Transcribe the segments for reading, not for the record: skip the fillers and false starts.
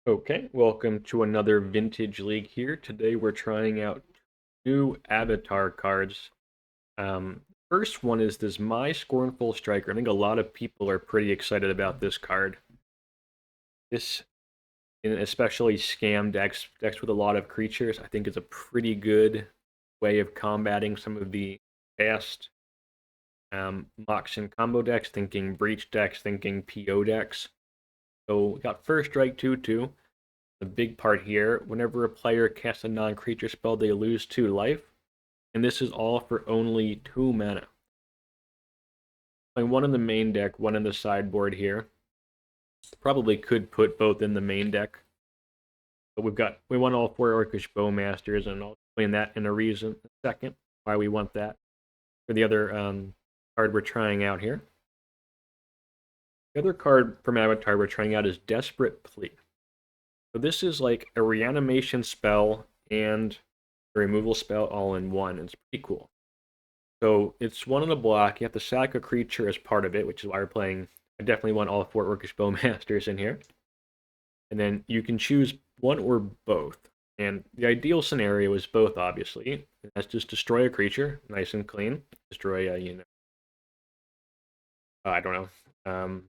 Okay, welcome to another Vintage League here. Today we're trying out new avatar cards. First one is this My Scornful Striker. I think a lot of people are pretty excited about this card. This, especially scam decks with a lot of creatures, I think is a pretty good way of combating some of the past Mox and combo decks, thinking Breach decks, thinking PO decks. So we got First Strike 2/2. The big part here, whenever a player casts a non-creature spell, they lose 2 life, and this is all for only 2 mana. Playing one in the main deck, one in the sideboard here. Probably could put both in the main deck, but we want all 4 Orcish Bowmasters, and I'll explain that in a second why we want that. For the other card we're trying out here. The other card from Avatar we're trying out is Desperate Plea. So this is like a reanimation spell and a removal spell all in one. It's pretty cool. So it's one on the block. You have to sack a creature as part of it, which is why we're playing. I definitely want all 4 Orcish Bowmasters in here. And then you can choose one or both. And the ideal scenario is both, obviously. That's just destroy a creature, nice and clean. Destroy I don't know,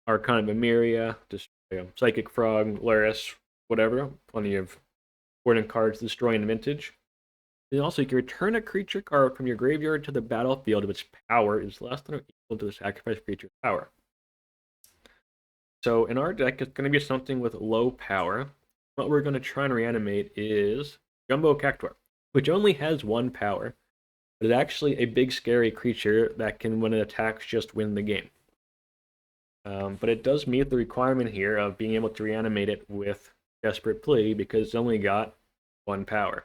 Archon of Emeria, destroy Psychic Frog, Lurrus, whatever. Plenty of important cards destroying Vintage. And also, you can return a creature card from your graveyard to the battlefield if its power is less than or equal to the sacrificed creature's power. So in our deck, it's going to be something with low power. What we're going to try and reanimate is Jumbo Cactuar, which only has 1 power, but it's actually a big scary creature that can, when it attacks, just win the game. But it does meet the requirement here of being able to reanimate it with Desperate Plea because it's only got 1 power.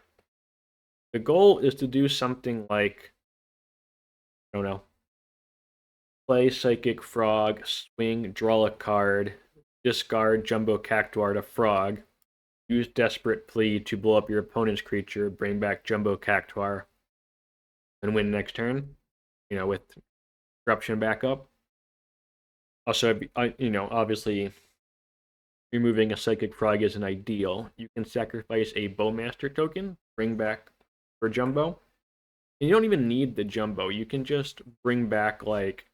The goal is to do something like, I don't know, play Psychic Frog, swing, draw a card, discard Jumbo Cactuar to Frog, use Desperate Plea to blow up your opponent's creature, bring back Jumbo Cactuar, and win next turn, with Corruption back up. Also, obviously, removing a Psychic Frog isn't ideal. You can sacrifice a Bowmaster token, bring back for Jumbo. And you don't even need the Jumbo. You can just bring back, like,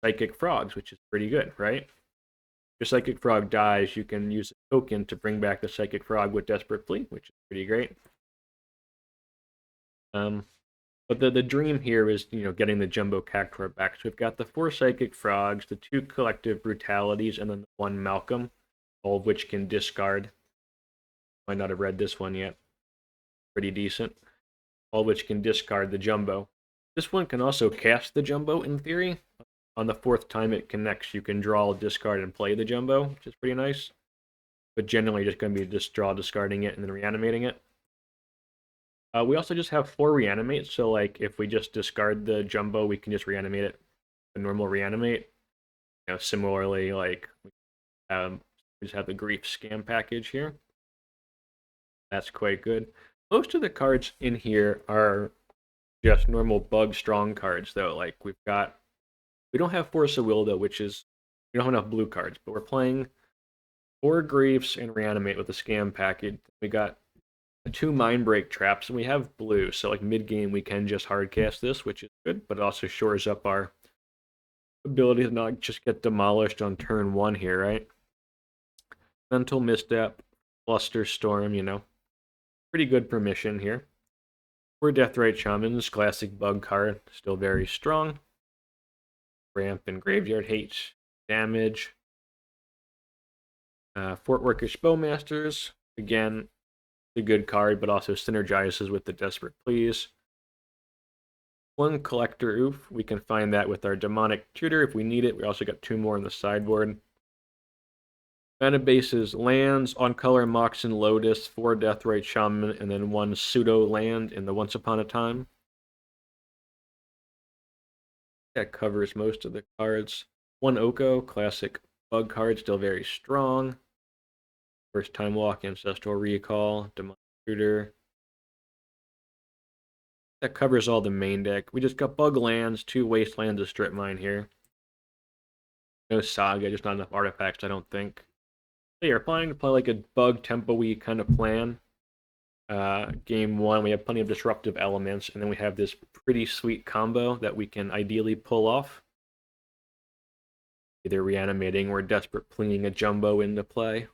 Psychic Frogs, which is pretty good, right? If your Psychic Frog dies, you can use a token to bring back the Psychic Frog with Desperate Plea, which is pretty great. But the dream here is, getting the Jumbo Cactuar back. So we've got the 4 Psychic Frogs, the 2 Collective Brutalities, and then the 1 Malcolm, all of which can discard. Might not have read this one yet. Pretty decent. All of which can discard the Jumbo. This one can also cast the Jumbo, in theory. On the 4th time it connects, you can draw, discard, and play the Jumbo, which is pretty nice. But generally, just going to be just draw, discarding it, and then reanimating it. We also just have 4 reanimates, so like if we just discard the Jumbo, we can just reanimate it, the normal reanimate. Similarly, like we just have the Grief Scam package here. That's quite good. Most of the cards in here are just normal bug strong cards, though. Like we don't have Force of Will, though, which is, we don't have enough blue cards, but we're playing 4 Griefs and Reanimate with the Scam package. We got 2 Mindbreak Traps, and we have blue, so like mid-game we can just hardcast this, which is good, but it also shores up our ability to not just get demolished on turn 1 here, right? Mental Misstep, Flusterstorm, pretty good permission here. We're Deathrite Shaman's classic bug card, still very strong. Ramp and Graveyard hates damage. 4 Orcish Bowmasters, again, a good card, but also synergizes with the Desperate Pleas. 1 Collector Ouphe, we can find that with our Demonic Tutor if we need it. We also got 2 more on the sideboard. Mana bases lands, on color Mox and Lotus, 4 Deathrite Shaman, and then 1 pseudo land in the Once Upon a Time. That covers most of the cards. 1 Oko, classic bug card, still very strong. First Time Walk, Ancestral Recall, Demonic Tutor. That covers all the main deck. We just got bug lands, 2 Wastelands, a strip mine here. No Saga, just not enough artifacts, I don't think. So you're planning to play like a bug tempo-y kind of plan. Game one, we have plenty of disruptive elements, and then we have this pretty sweet combo that we can ideally pull off. Either reanimating or desperate pleading a jumbo into play.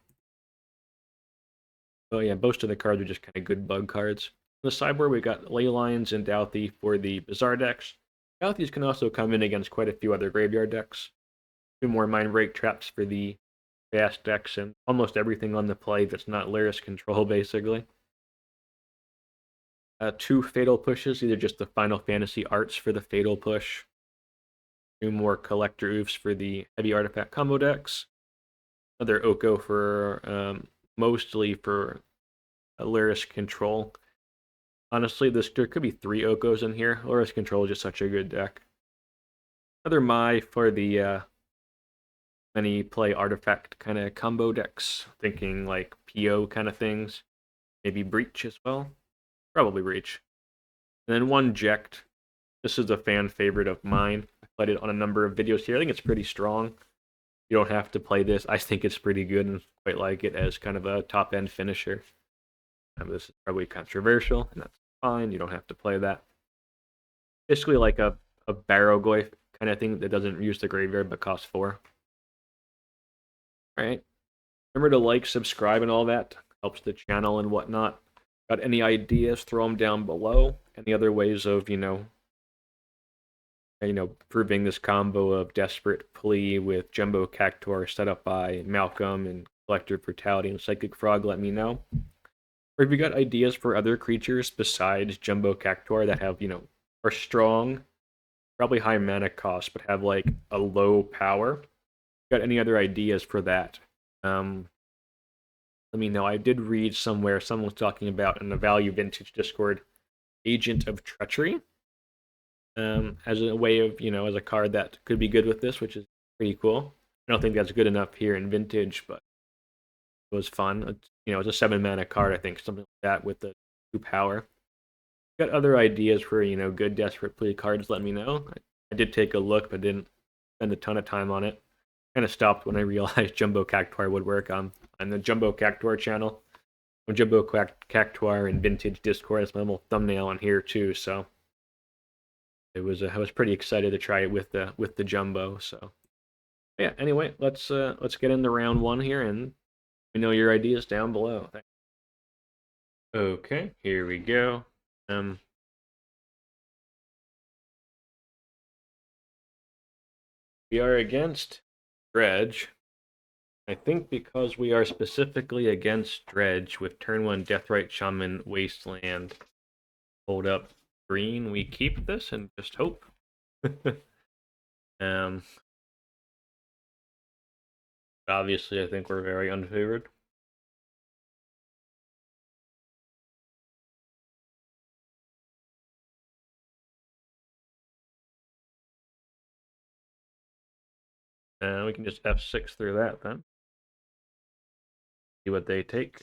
Oh yeah, most of the cards are just kind of good bug cards. On the sideboard, we got Leylines and Dauthi for the Bizarre decks. Dauthis can also come in against quite a few other graveyard decks. 2 more Mindbreak Traps for the fast decks, and almost everything on the play that's not Lurrus Control, basically. 2 Fatal Pushes, either just the Final Fantasy arts for the Fatal Push. 2 more Collector Ouphes for the heavy artifact combo decks. Another Oko for mostly for Lurrus Control. Honestly, there could be 3 Okos in here. Lurrus Control is just such a good deck. Another Mai for the many play artifact kind of combo decks. Thinking like PO kind of things. Maybe Breach as well. Probably Breach. And then 1 Jecht. This is a fan favorite of mine. I played it on a number of videos here. I think it's pretty strong. You don't have to play this. I think it's pretty good and quite like it as kind of a top-end finisher. This is probably controversial, and that's fine. You don't have to play that. Basically like a Barrow-Goyf kind of thing that doesn't use the graveyard but costs 4. Alright. Remember to like, subscribe, and all that. Helps the channel and whatnot. Got any ideas, throw them down below. Any other ways of, proving this combo of Desperate Plea with Jumbo Cactuar set up by Malcolm and Collector Brutality and Psychic Frog, let me know. Or if you got ideas for other creatures besides Jumbo Cactuar that have, are strong, probably high mana cost, but have like a low power. Got any other ideas for that? Let me know. I did read somewhere someone was talking about in the Value Vintage Discord, Agent of Treachery, as a way of, as a card that could be good with this, which is pretty cool. I don't think that's good enough here in Vintage, but it was fun. It's a 7 mana card, I think, something like that with the 2 power. Got other ideas for, good Desperate Plea cards, let me know. I did take a look, but didn't spend a ton of time on it. Kind of stopped when I realized Jumbo Cactuar would work on the Jumbo Cactuar channel. Jumbo Cactuar and Vintage Discord, that's my little thumbnail on here too, so I was pretty excited to try it with the Jumbo. So yeah, anyway, let's get into round 1 here, and let me know your ideas down below. Thanks. Okay, here we go. We are against Dredge. I think because we are specifically against Dredge with turn 1 Deathrite Shaman Wasteland. Hold up green, we keep this and just hope. Obviously, I think we're very unfavored. We can just F6 through that then. See what they take.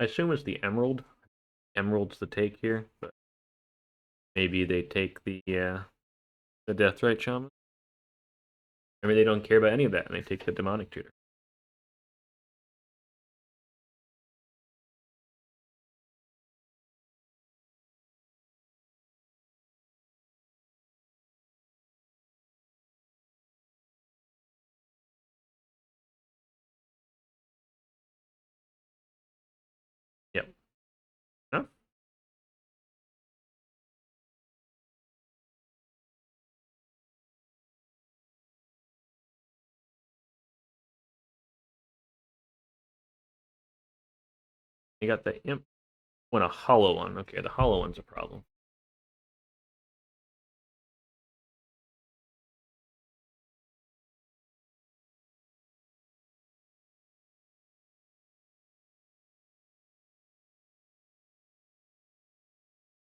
I assume it's the Emerald. Emerald's the take here, but maybe they take the Deathrite Shaman. Maybe they don't care about any of that and they take the Demonic Tutor. Yep. No? You got the Imp. Want a hollow one. Okay, the hollow one's a problem.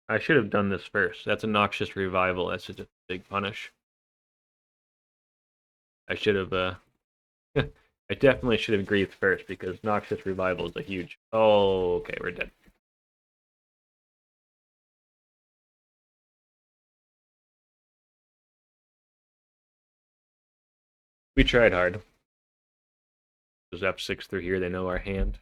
I should have done this first. That's a Noxious Revival. That's just a big punish. I should have I definitely should have grieved first because Noxious Revival is a huge... Oh, okay, we're dead. We tried hard. There's F6 through here, they know our hand.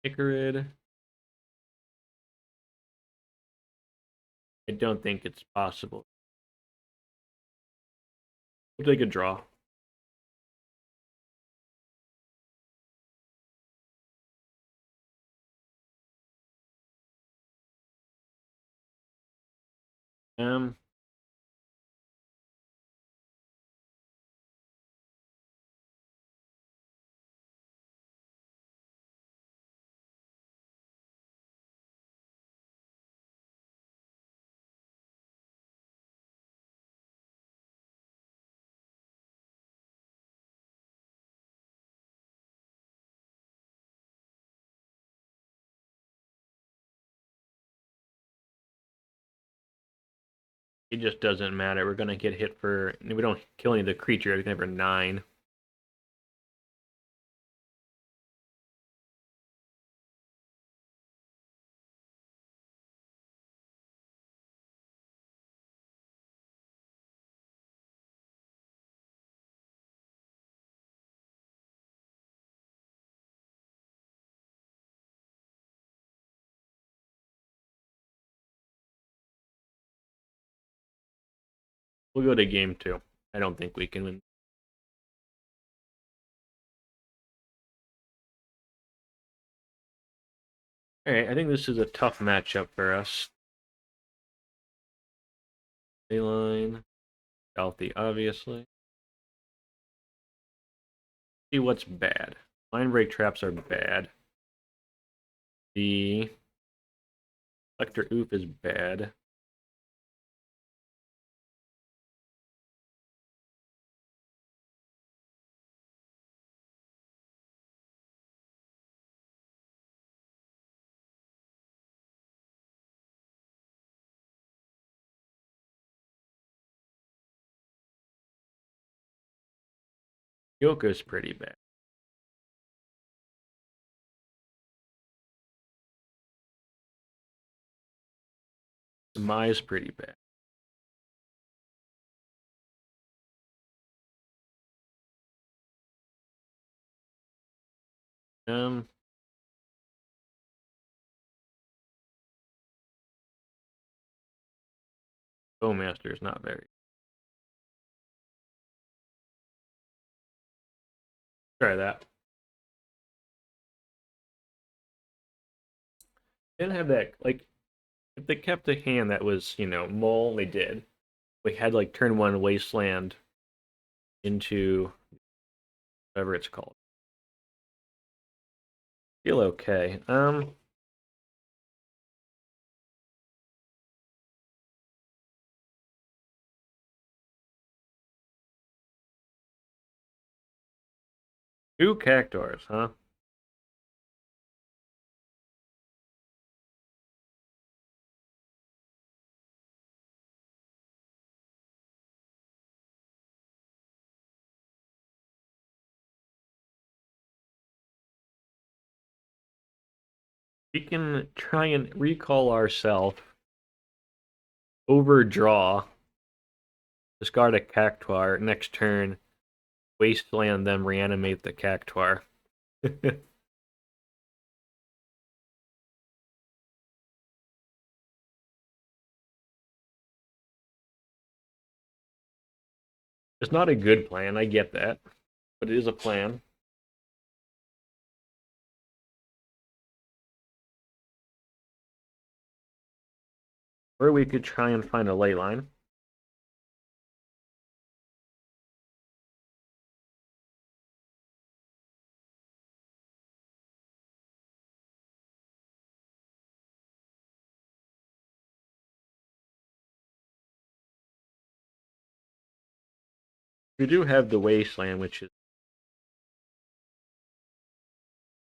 Icarid. I don't think it's possible. We'll take a draw. Um, it just doesn't matter. We're gonna get hit for... We don't kill any of the creature, it's never 9. We'll go to game 2. I don't think we can win. Alright, I think this is a tough matchup for us. Leyline. Dauthi, obviously. See what's bad. Mindbreak traps are bad. The Collector Ouphe is bad. Yoko's pretty bad. Mai's pretty bad. Um, Bowmasters not very. Try that. They didn't have that, like, if they kept a hand that was, Mole, they did. We had, like, turn 1 Wasteland into whatever it's called. Feel okay. 2 Cactuars, huh? We can try and recall ourselves, overdraw, discard a Cactuar, next turn, Wasteland them, reanimate the Cactuar. It's not a good plan, I get that, but it is a plan. Or we could try and find a Leyline. We do have the Wasteland, which is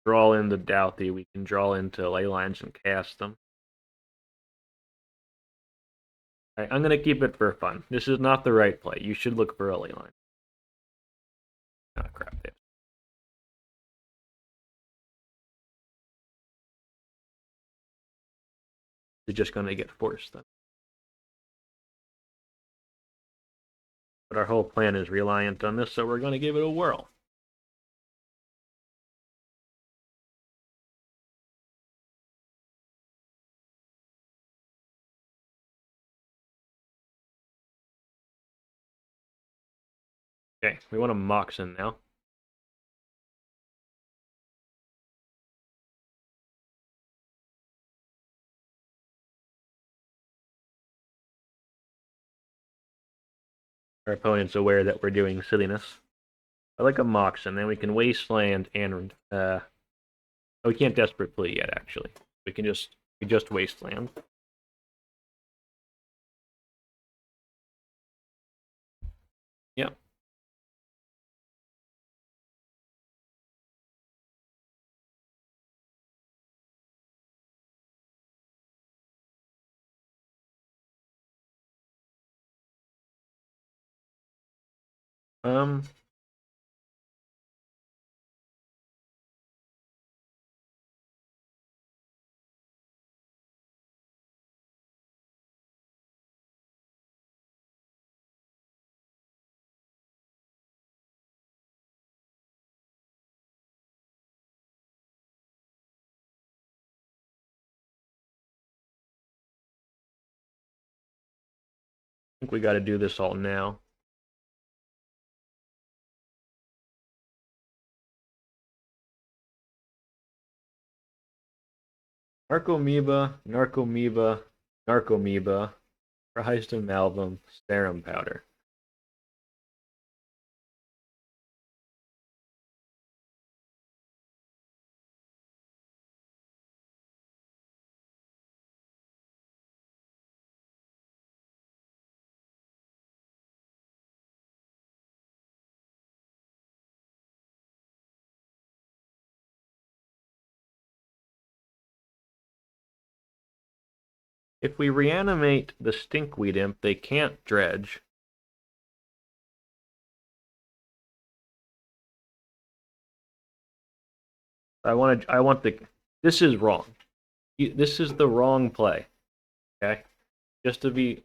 draw in the Dauthi. We can draw into Leylines and cast them. Right, I'm going to keep it for fun. This is not the right play. You should look for a Leyline. Oh, crap. Yeah. You're just going to get forced then. But our whole plan is reliant on this, so we're going to give it a whirl. Okay, we want to Mox in now. Our opponent's aware that we're doing silliness. I like a Mox, and then we can Wasteland and oh, we can't Desperate Plea yet. Actually, we just Wasteland. Yep. Um. I think we got to do this all now. Narcomoeba, Prized Amalgam, Serum Powder. If we reanimate the Stinkweed Imp, they can't dredge. I want the. This is wrong. This is the wrong play. Okay, just to be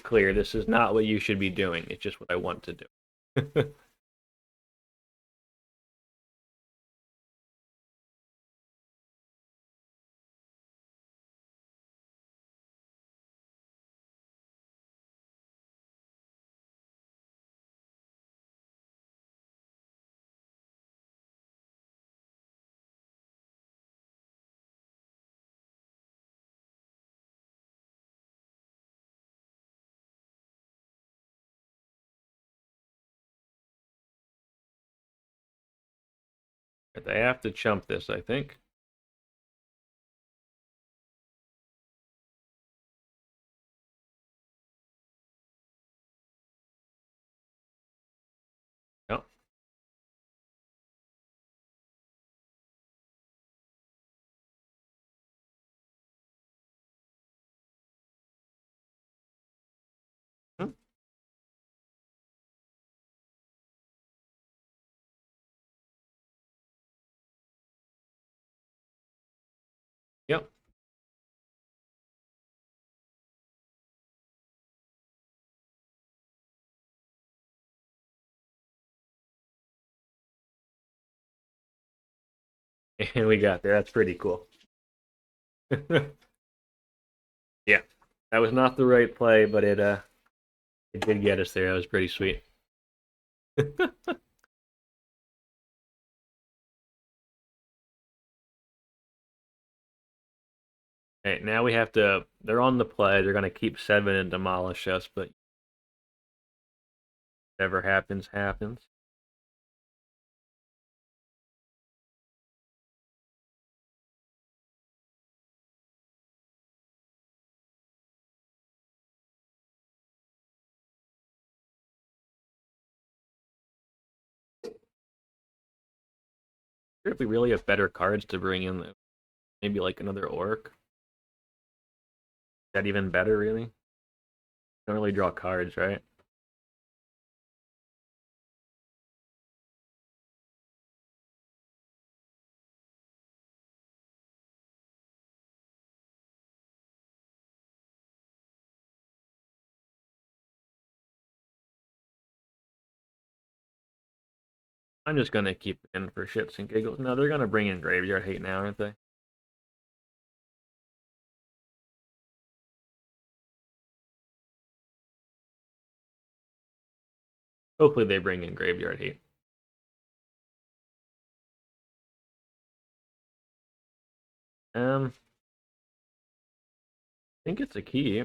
clear, this is not what you should be doing. It's just what I want to do. They have to chump this, I think. Yep. Hmm. Yep. And we got there. That's pretty cool. Yeah, that was not the right play, but it did get us there. That was pretty sweet. Okay, now we have to. They're on the play. They're gonna keep 7 and demolish us, but whatever happens, happens. If we really have better cards to bring in, maybe like another Orc. Is that even better, really? Don't really draw cards, right? I'm just gonna keep it in for shits and giggles. No, they're gonna bring in Graveyard Hate now, aren't they? Hopefully they bring in Graveyard Hate. I think it's a key.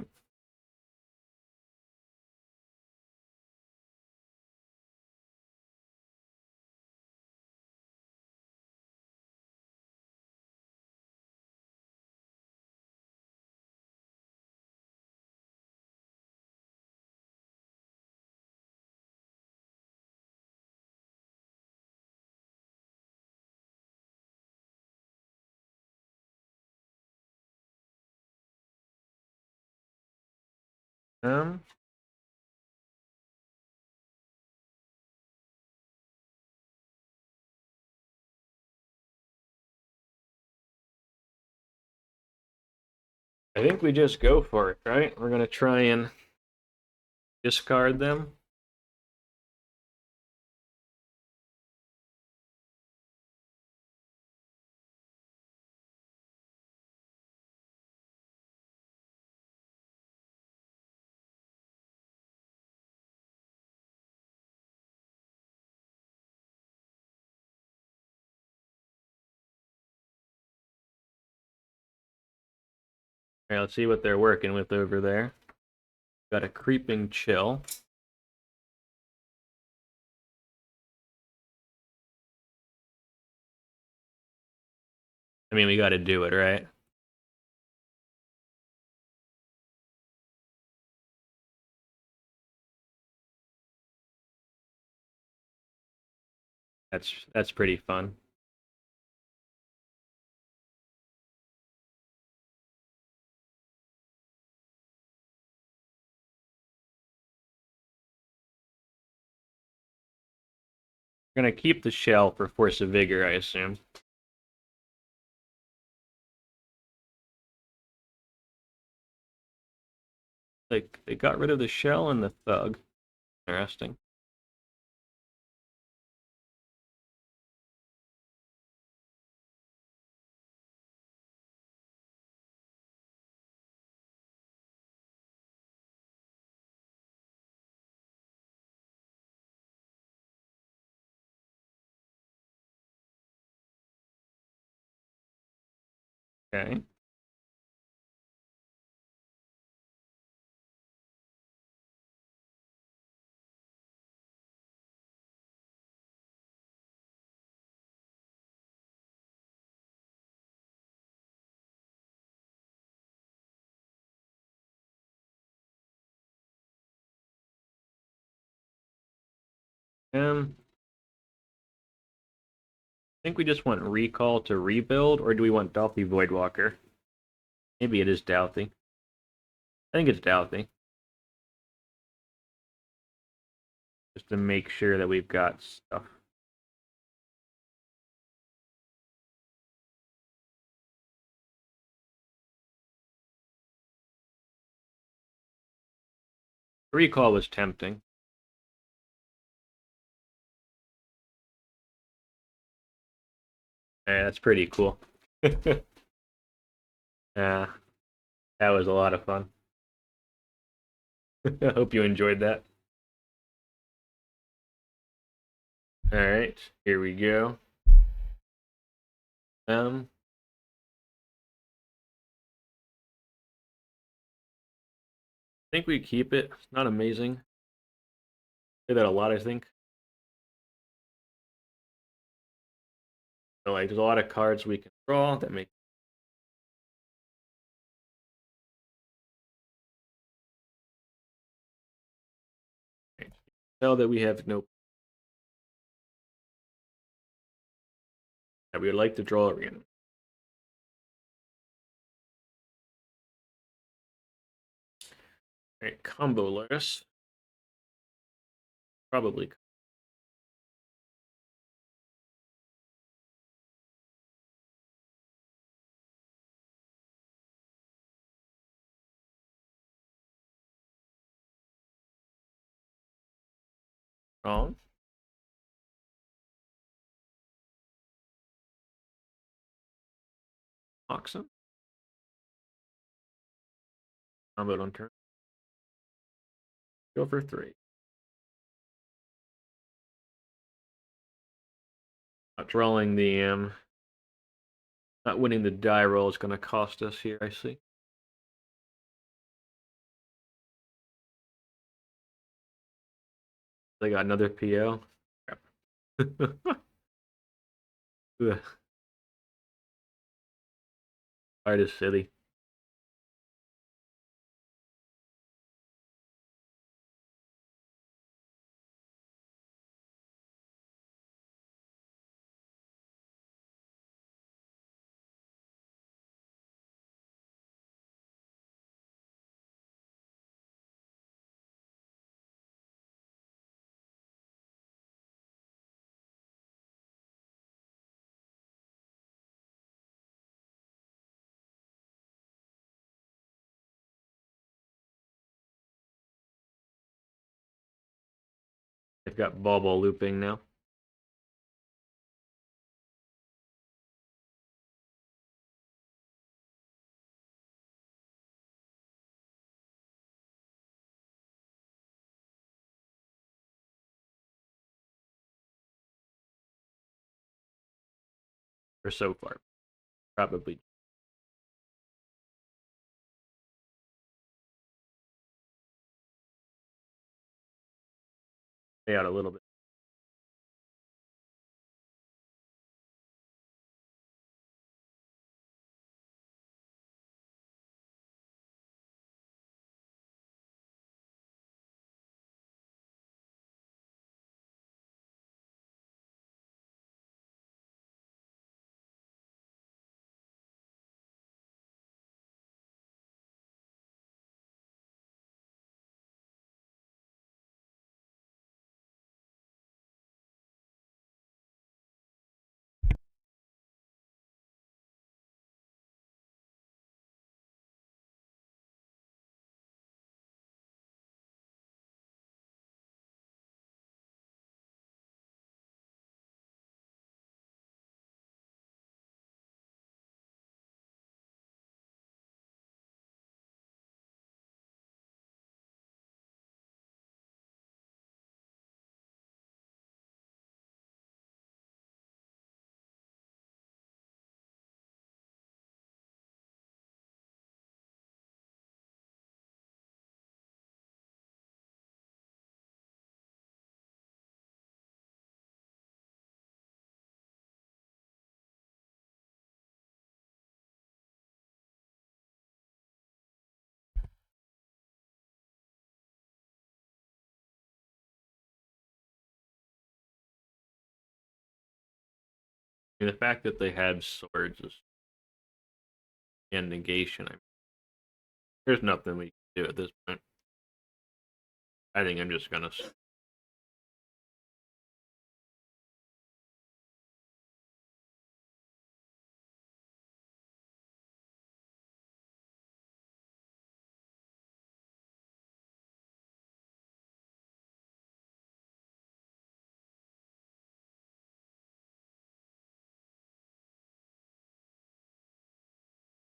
Um, I think we just go for it, right? We're gonna try and discard them. All right, let's see what they're working with over there. Got a Creeping Chill. I mean, we got to do it, right? That's pretty fun. We're gonna keep the shell for Force of Vigor, I assume. Like they got rid of the shell and the thug. Interesting. Okay. I think we just want Recall to rebuild, or do we want Dauthi Voidwalker? Maybe it is Dauthi. I think it's Dauthi. Just to make sure that we've got stuff. Recall was tempting. Yeah, that's pretty cool. Yeah, that was a lot of fun. I hope you enjoyed that. Alright, here we go. I think we keep it. It's not amazing. Say that a lot, I think. So, like, there's a lot of cards we can draw that make. Tell that we have no. Yeah, we would like to draw a Reanimate. Alright, combo Lurrus. Probably. Wrong. Oxen. Combo on turn. Go for 3. Not drawing the not winning the die roll is going to cost us here, I see. They got another PO. Crap. Card is silly. They've got ball looping now. Or so far. Probably. Stay out a little bit. I mean, the fact that they had swords is and negation. There's nothing we can do at this point. I think I'm just gonna.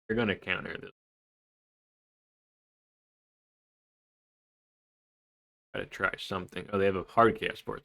They're gonna counter this. Gotta try something. Oh, they have a hard cast board.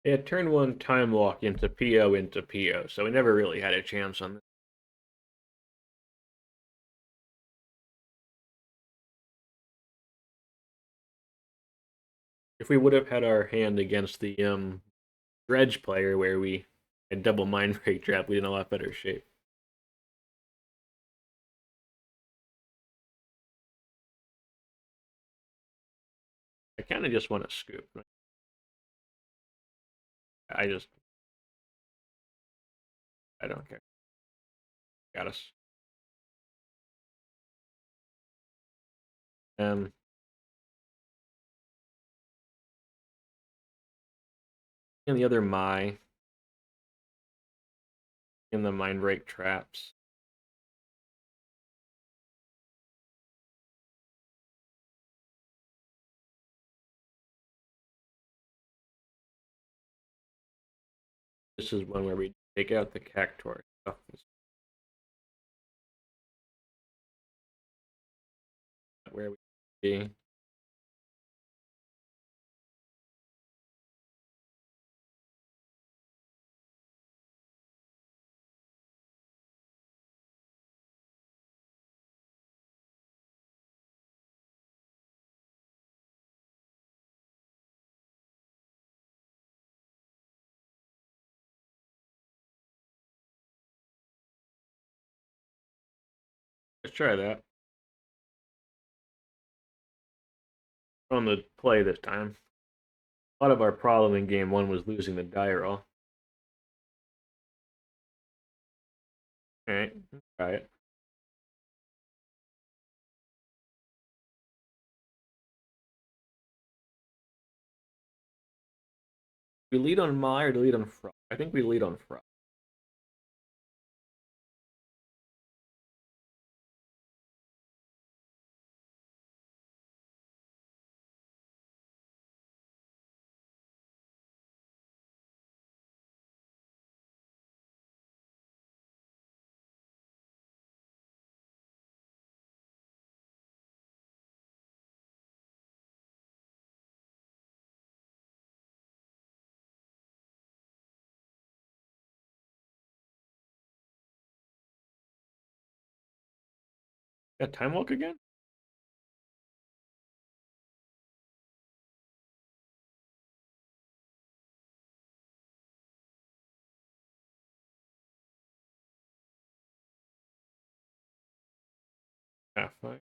Yeah, turn one time walk into PO, so we never really had a chance on this. If we would have had our hand against the Dredge player where we had double Mindbreak Trap, we'd in a lot better shape. I kind of just want to scoop. I just, I don't care. Got us. Um, and the other Mai in the Mindbreak Traps. This is one where we take out the Cactuar stuff. Where we be. Let's try that. On the play this time. A lot of our problem in game one was losing the die roll. Alright, try it. We lead on Mai or do we lead on Frost? I think we lead on Frost. Got Time Walk again? Yeah, fine.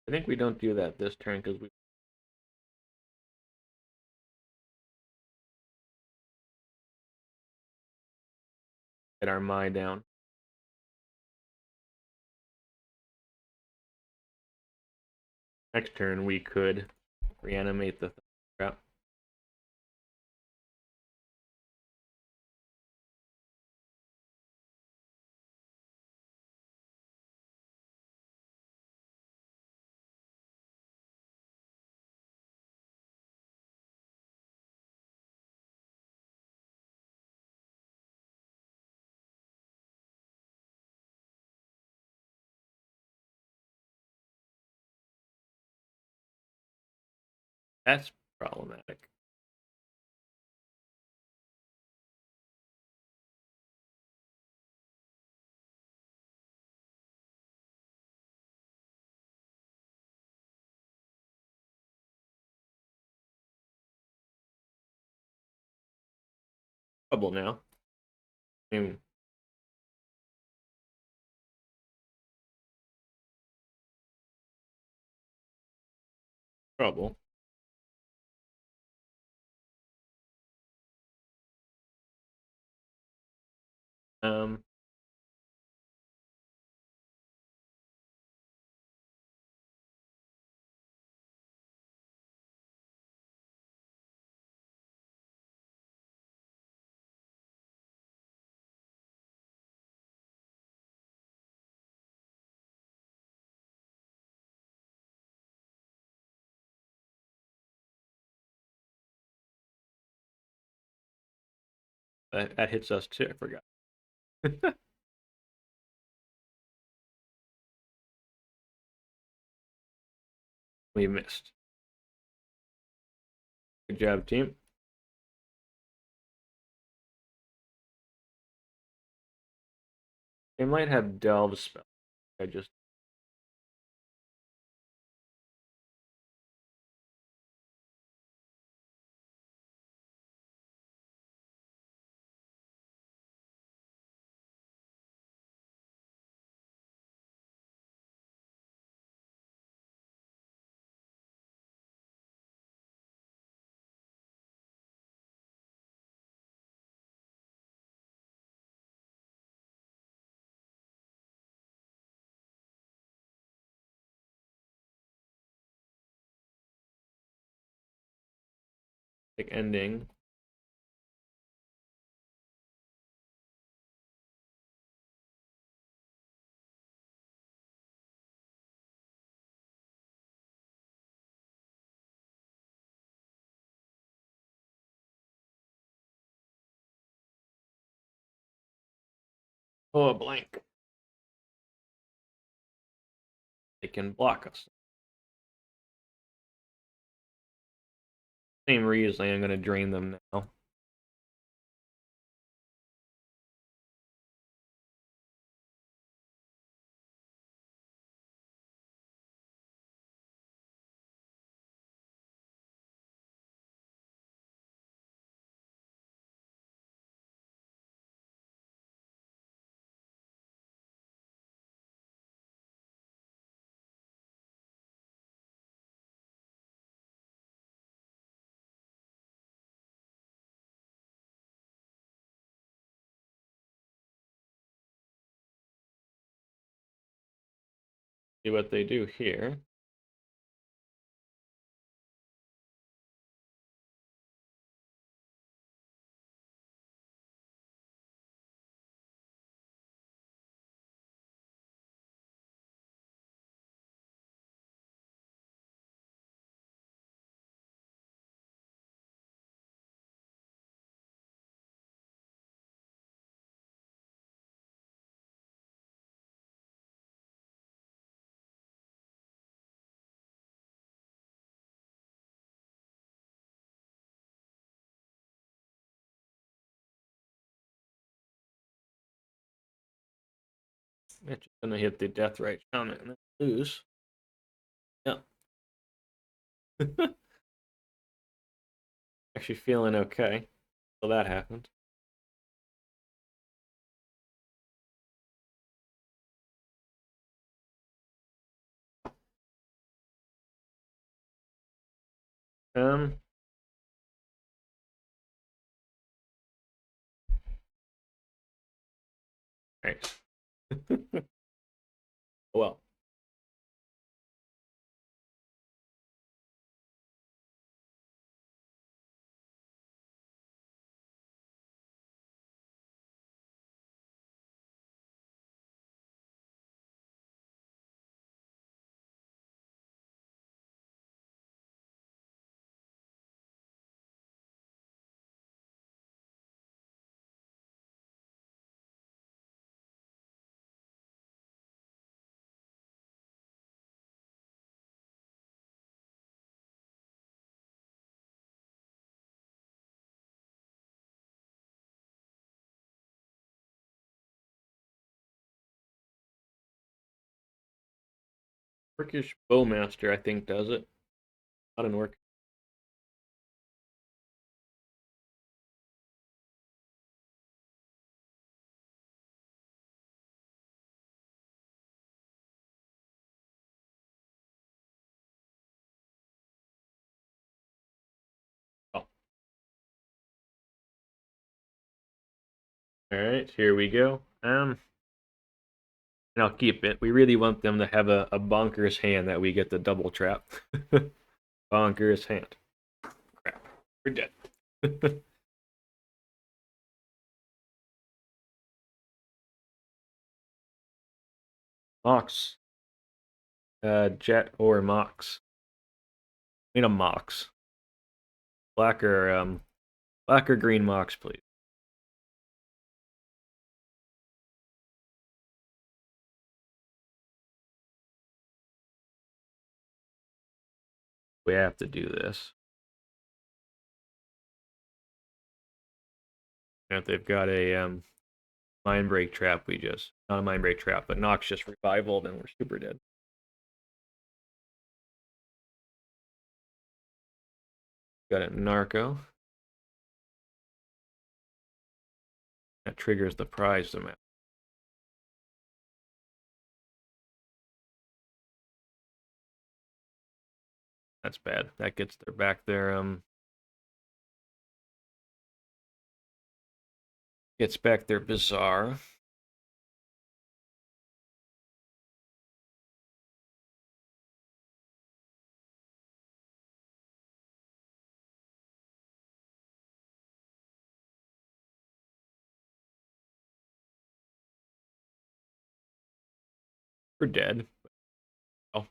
I think we don't do that this turn because we get our Mai down. Next turn we could reanimate the trap. That's problematic. Trouble now. I mean, trouble. Um, that hits us too. I forgot. We missed. Good job, team. They might have delve spell. I just like ending. Oh, a blank. They can block us. Same reason I'm going to drain them now. See what they do here. It's just going to hit the Deathrite Shaman and lose. Yeah. Actually feeling okay. So that happened. Right. Well. Orcish Bowmaster, I think, does it. Not an orc. Oh. Alright, here we go. And I'll keep it. We really want them to have a bonkers hand that we get the double trap. Bonkers hand. Crap. We're dead. Mox. Jet or Mox. I mean a Mox. Black or green Mox, please. We have to do this. And if they've got a Mindbreak Trap, we just... Not a Mindbreak Trap, but Noxious Revival, then we're super dead. Got a Narco. That triggers the prize amount. That's bad. That gets their back there. Gets back their Bizarre. We're dead. Oh.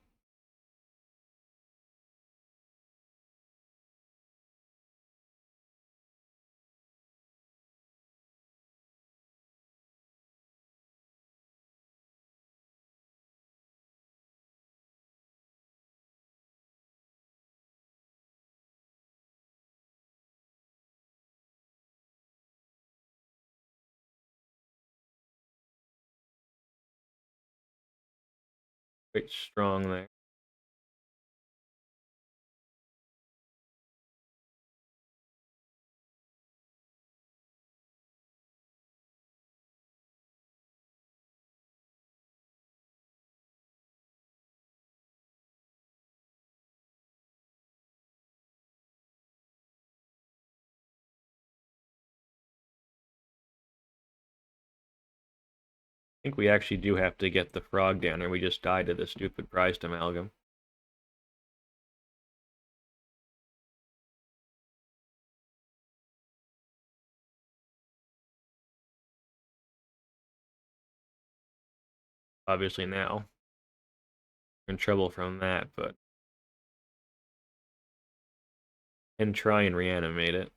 Quite strong there. I think we actually do have to get the frog down, or we just die to the stupid prized amalgam. Obviously now. We're in trouble from that, but... And try and reanimate it.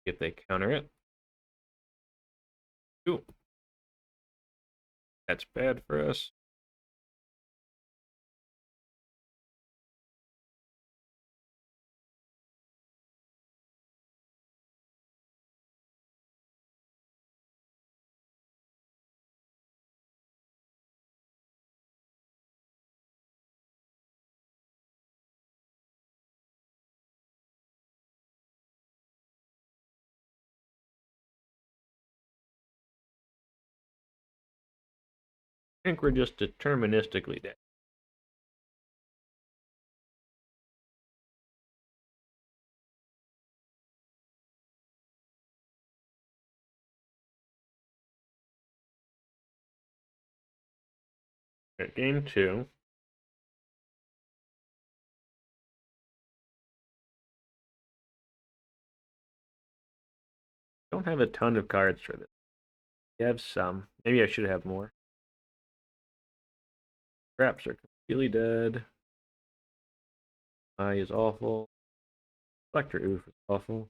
If they counter it. Ooh. That's bad for us. I think we're just deterministically dead. At game 2. Don't have a ton of cards for this. We have some. Maybe I should have more. Traps are completely dead. Eye is awful. Collector Ouphe is awful.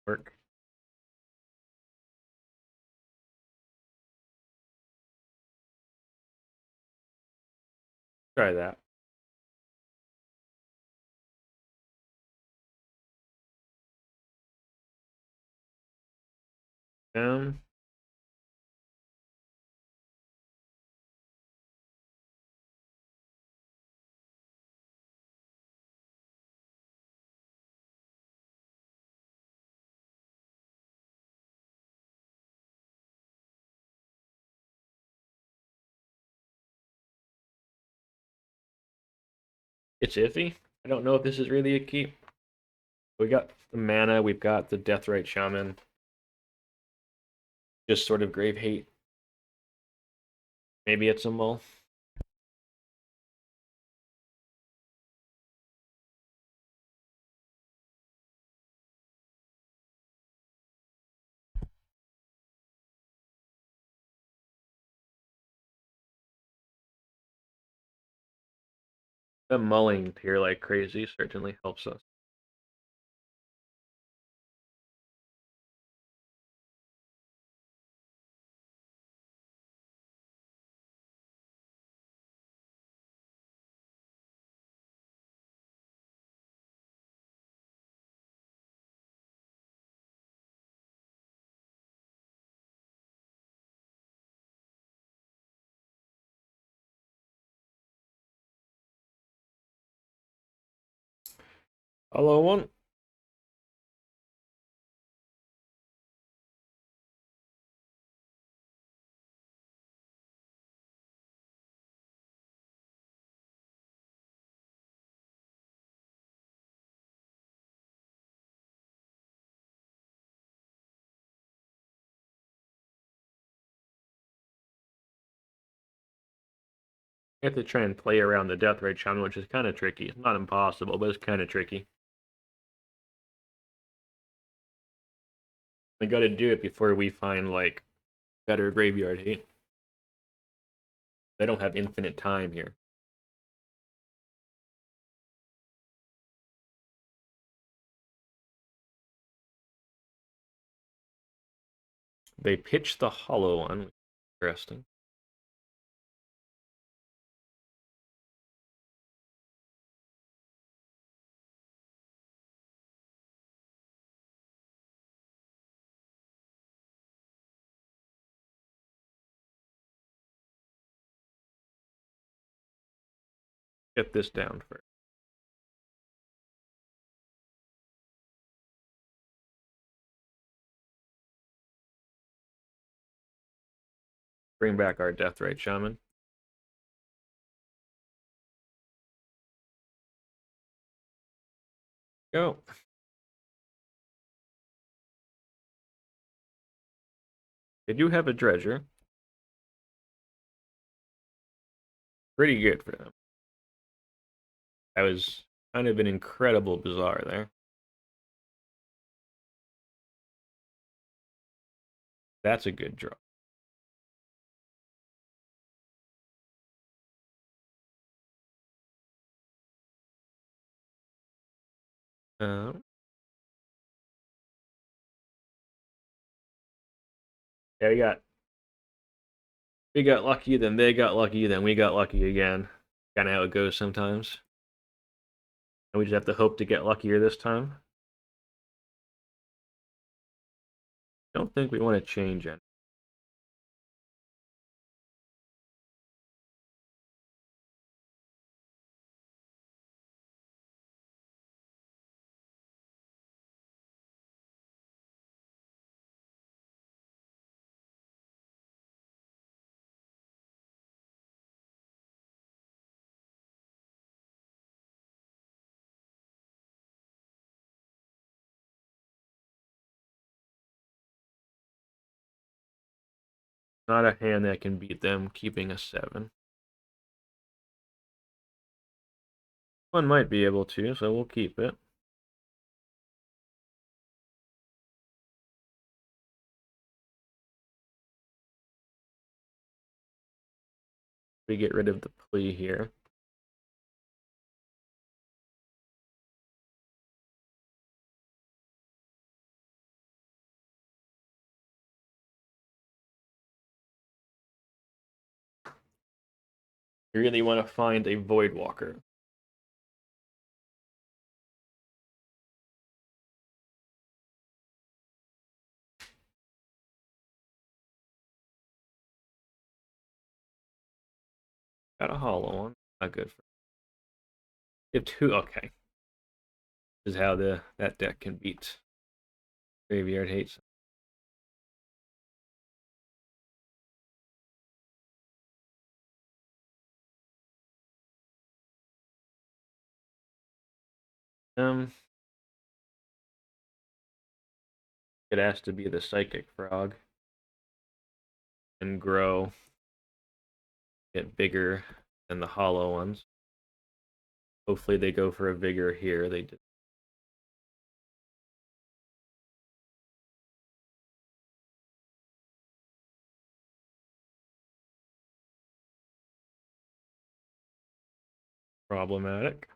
Work. Try that. Down. It's iffy. I don't know if this is really a keep. We got the mana, we've got the Deathrite Shaman. Just sort of grave hate. Maybe it's a mull. The mulling here like crazy certainly helps us. Hollow one. You have to try and play around the Deathrite Shaman, which is kind of tricky. It's not impossible, but it's kind of tricky. We got to do it before we find like better graveyard hate. They don't have infinite time here. They pitched the hollow one. Interesting. Get this down first. Bring back our Deathrite Shaman. Go. They do have a Dredger. Pretty good for them. That was kind of an incredible bazaar there. That's a good draw. Um, yeah, we got lucky, then they got lucky, then we got lucky again. Kind of how it goes sometimes. And we just have to hope to get luckier this time. Don't think we want to change it. Not a hand that can beat them keeping a 7. One might be able to, so we'll keep it. We get rid of the plea here. You really want to find a Voidwalker. Got a hollow one. Not good for. You have 2. Okay. This is how that deck can beat graveyard hates. It has to be the Psychic Frog and grow, get bigger than the hollow ones. Hopefully they go for a vigor here. They did. Problematic.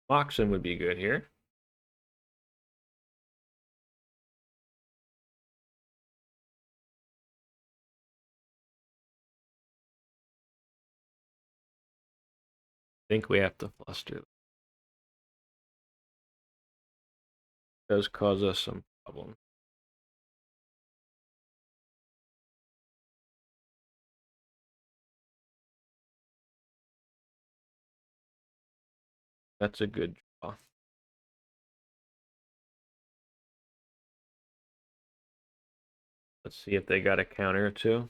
Moxen would be good here. I think we have to fluster. It does cause us some problems. That's a good draw. Let's see if they got a counter too.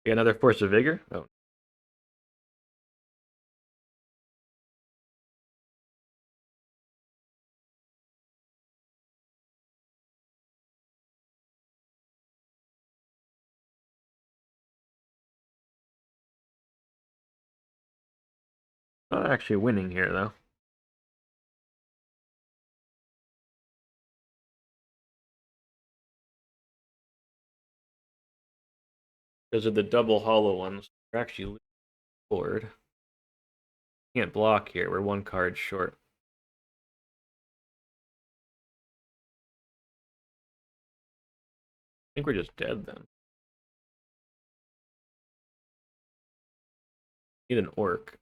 Get another Force of Vigor? Oh. Not actually winning here though. Because of the double hollow ones, we're actually forward. Can't block here. We're one card short. I think we're just dead then. Need an orc.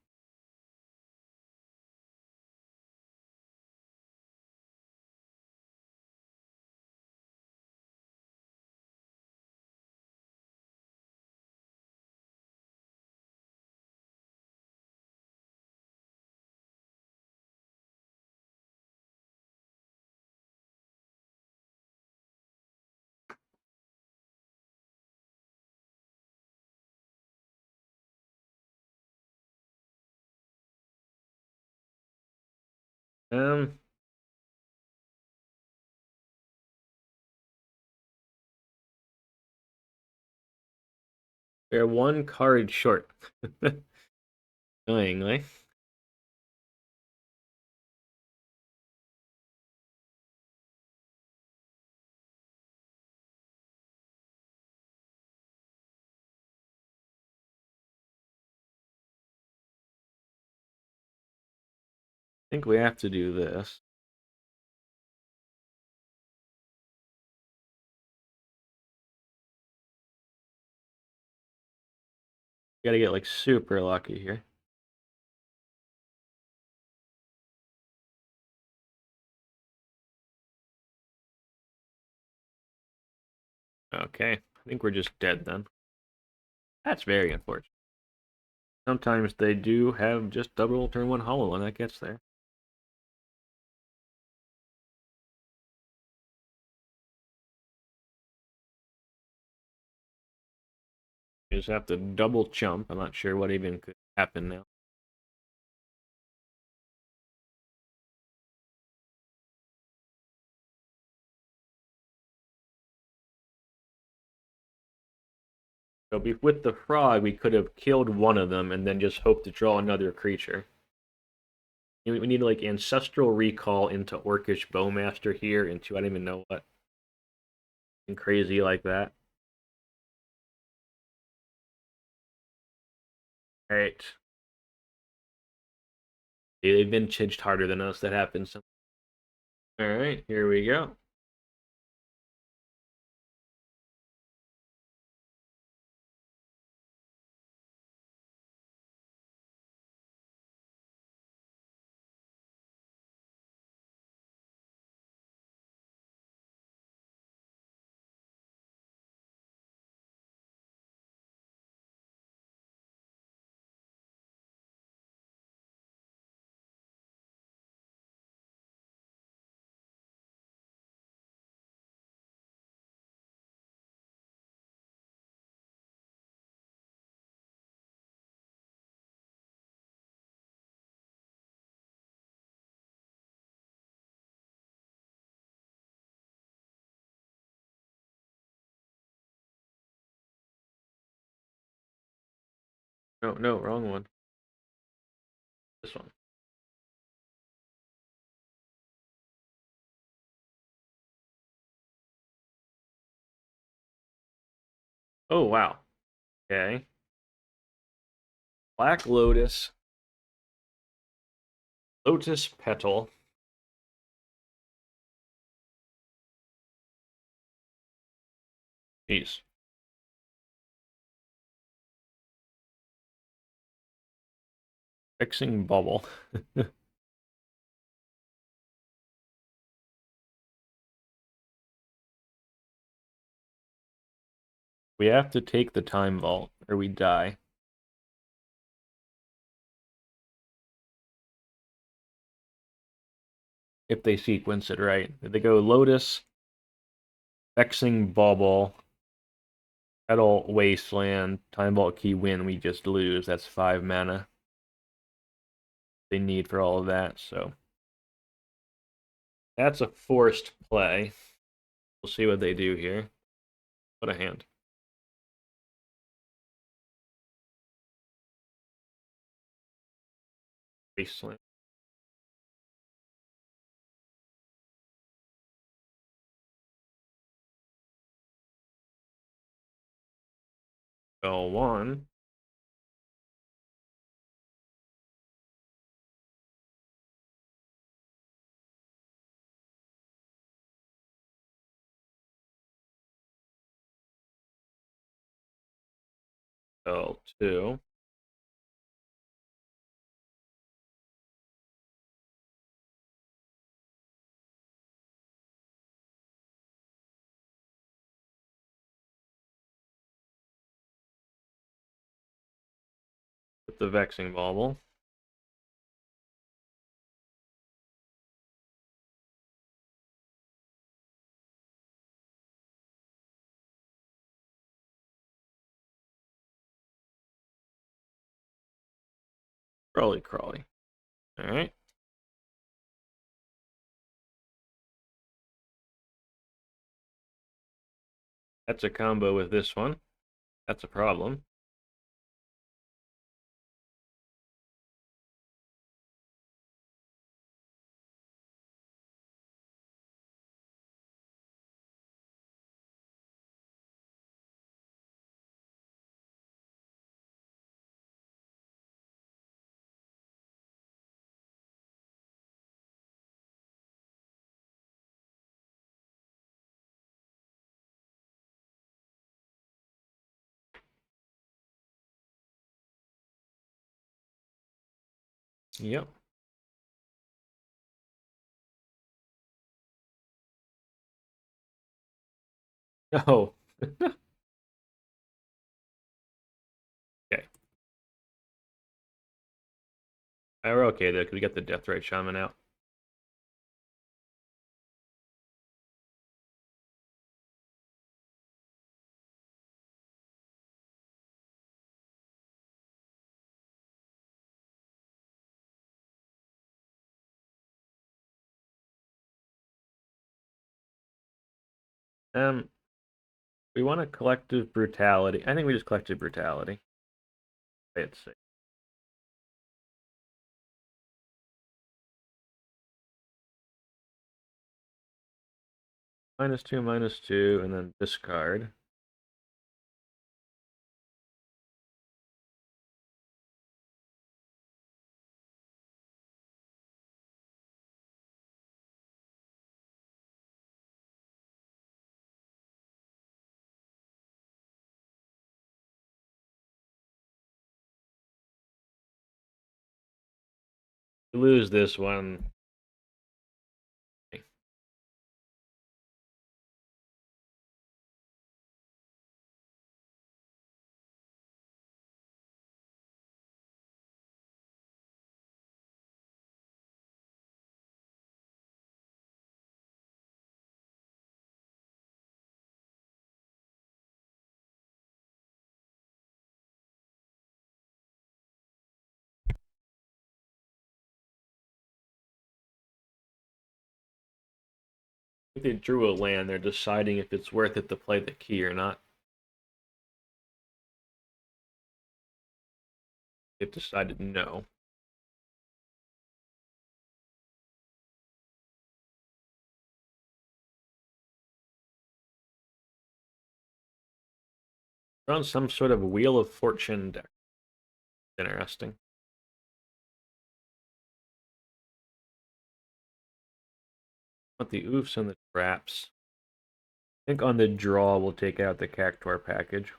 Um, we're one card short. Annoyingly. I think we have to do this. We gotta get like super lucky here. Okay, I think we're just dead then. That's very unfortunate. Sometimes they do have just double turn one hollow and that gets there. You just have to double jump. I'm not sure what even could happen now. So with the frog, we could have killed one of them and then just hoped to draw another creature. We need like Ancestral Recall into Orcish Bowmaster here into I don't even know what. And crazy like that. Alright. They've been chinged harder than us. That happens. Alright, here we go. No, no, wrong one. This one. Oh, wow. Okay. Black Lotus. Lotus Petal. Jeez. Fixing Bubble. We have to take the Time Vault, or we die. If they sequence it right. If they go Lotus, Vexing Bubble, Petal, Wasteland, Time Vault Key, win, we just lose. That's 5 mana they need for all of that, so. That's a forced play. We'll see what they do here. What a hand. Wasteland. L1. L2. With the Vexing Bauble. Crawly, crawly. Alright. That's a combo with this one. That's a problem. Yep. Oh. Okay. We're okay though, because we got the Deathrite Shaman out. We want a Collective Brutality. I think we just Collective Brutality. Play it safe. -2, and then discard. We lose this one. If they drew a land, they're deciding if it's worth it to play the key or not. it decided no. We're on some sort of Wheel of Fortune deck. Interesting. But the oofs and the traps. I think on the draw we'll take out the Cactuar package.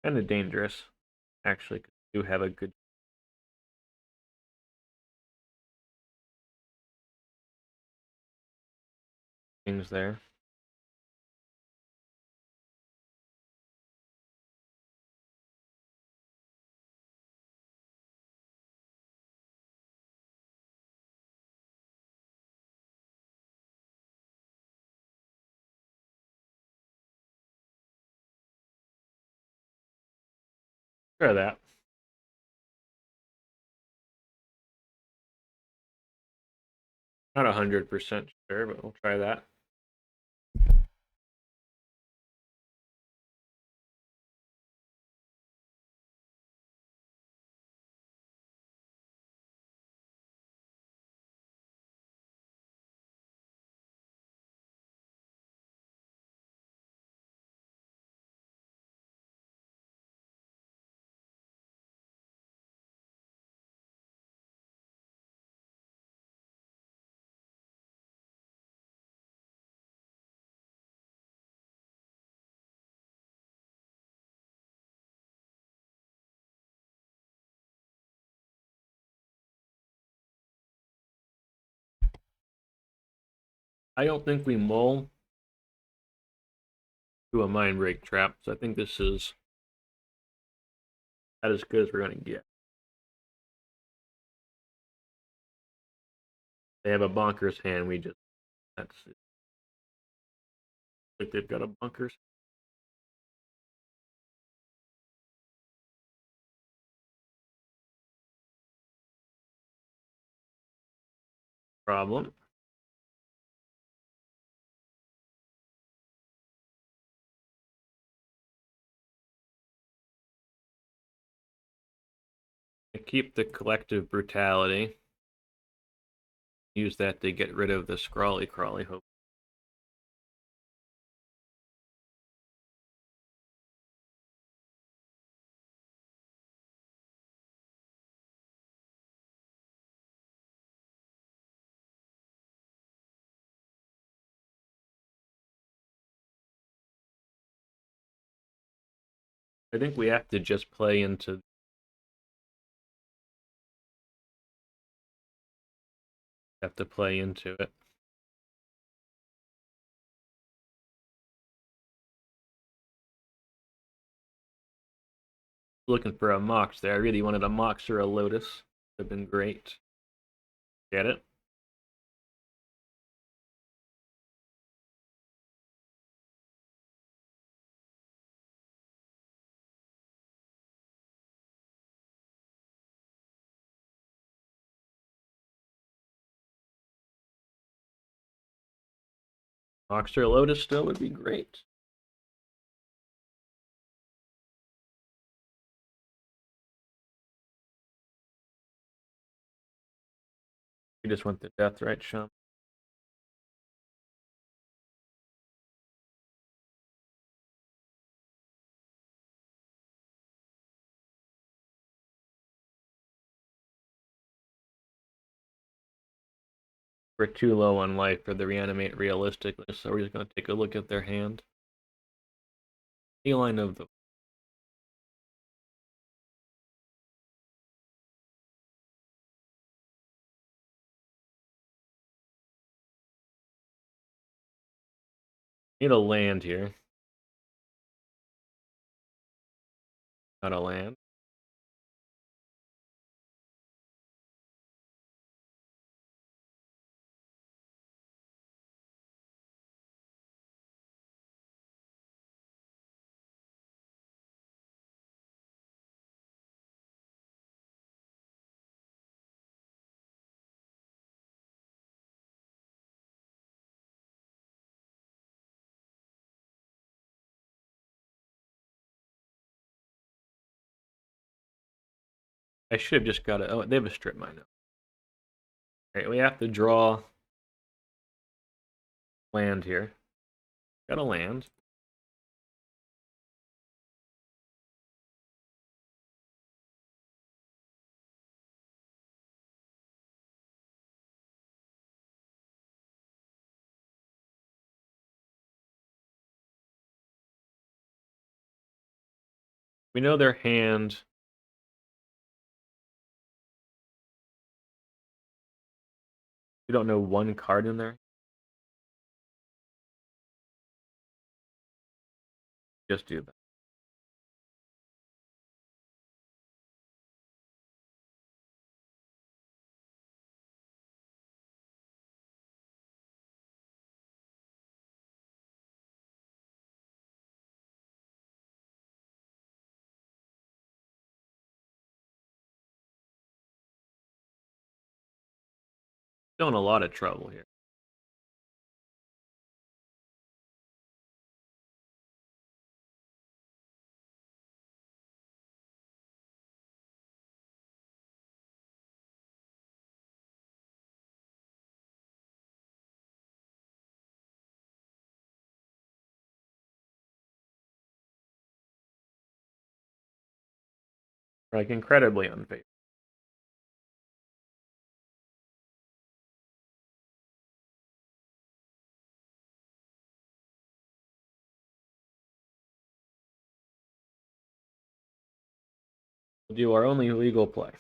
Kind of dangerous, actually, because we do have a good things there. Try that. Not 100% sure, but we'll try that. I don't think we mull to a Mindbreak Trap, so I think this is about as good as we're going to get. They have a bonkers hand, we just... That's it. Like they've got a bonkers. Problem. I keep the Collective Brutality. Use that to get rid of the Scrawly Crawly, hope. I think we have to just play into... Have to play into it. Looking for a Mox there. I really wanted a Mox or a Lotus. Would have been great. Get it? Mox or Lotus still would be great. We just want the Deathrite Shaman. We're too low on life for the Reanimate realistically, so we're just going to take a look at their hand. Leyline of the... Need a land here. Not a land. I should have just got it. Oh, they have a strip mine now. Alright, we have to draw land here. Got a land. We know their hand. We don't know one card in there. Just do that. Still in a lot of trouble here. Like incredibly unfavorable. We'll do our only legal play.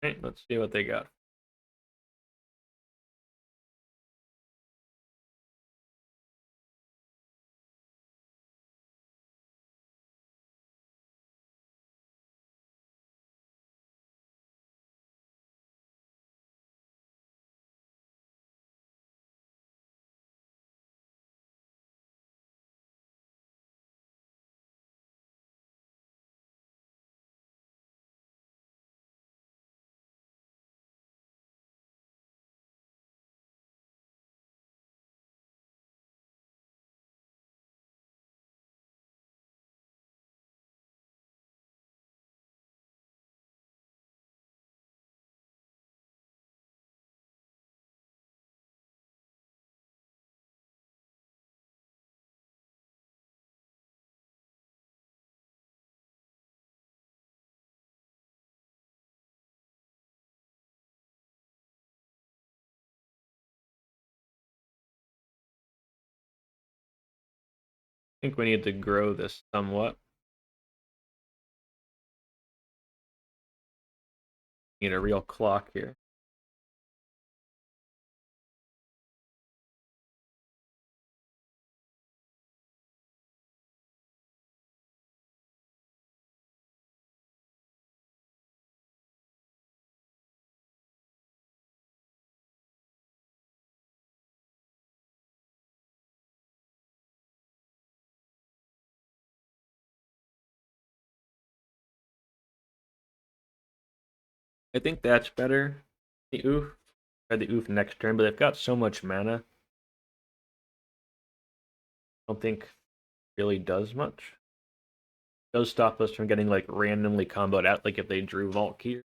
Okay, let's see what they got. I think we need to grow this somewhat. Need a real clock here. I think that's better. The Ouphe. Try the Ouphe next turn, but they've got so much mana. I don't think it really does much. It does stop us from getting like randomly comboed out, like if they drew Vault Key.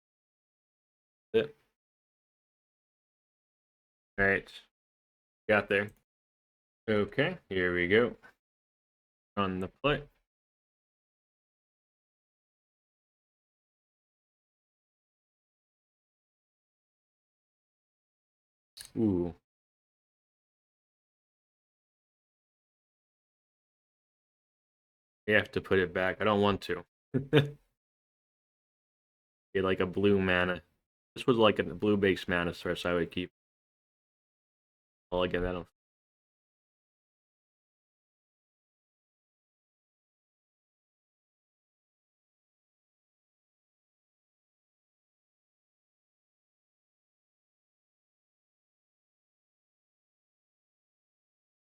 Alright. Got there. Okay, here we go. On the play. Ooh. You have to put it back. I don't want to. Get like a blue mana. This was like a blue based mana source I would keep. Well, again, I don't.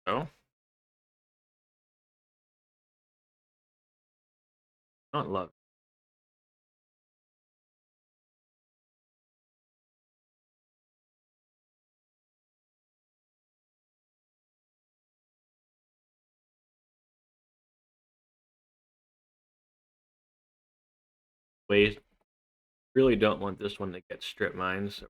No, not love. Wait, really don't want this one to get strip mines. So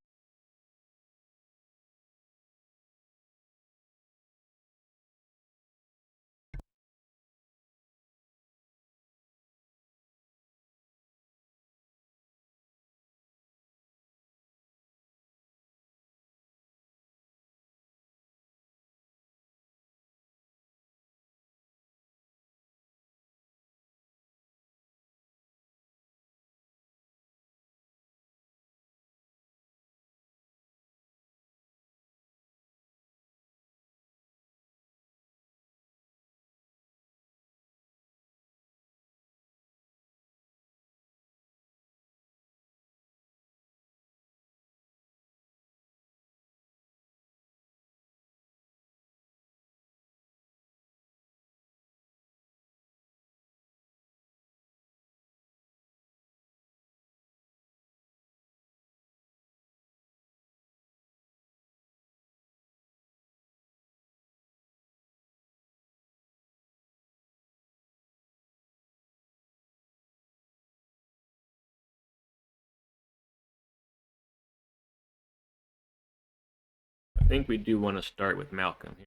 I think we do want to start with Malcolm here.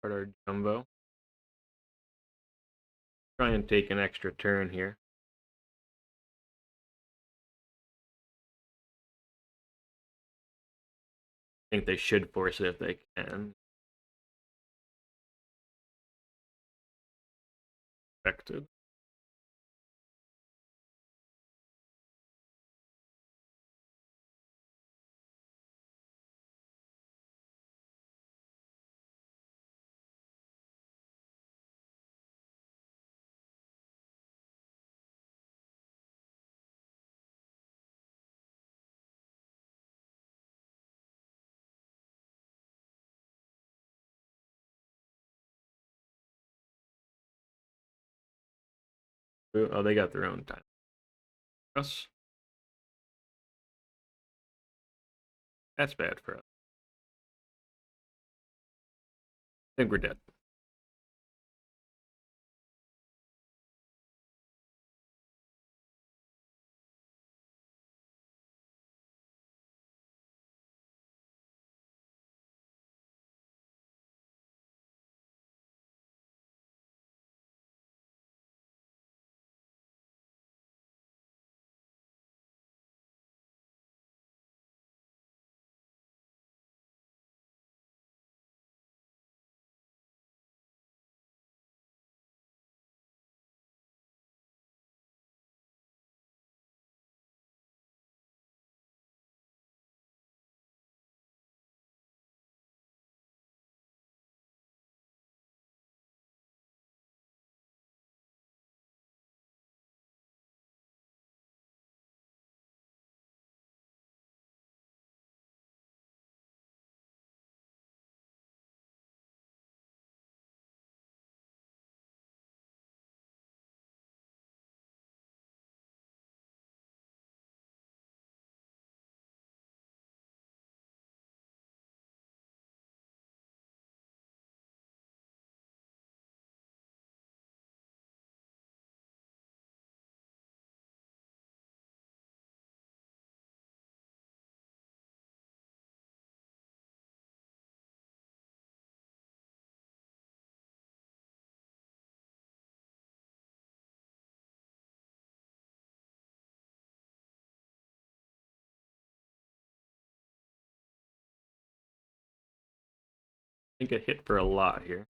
Start our Jumbo. Try and take an extra turn here. I think they should force it if they can. Expected. Oh, they got their own time. Us. That's bad for us. I think we're dead. think it hit for a lot here.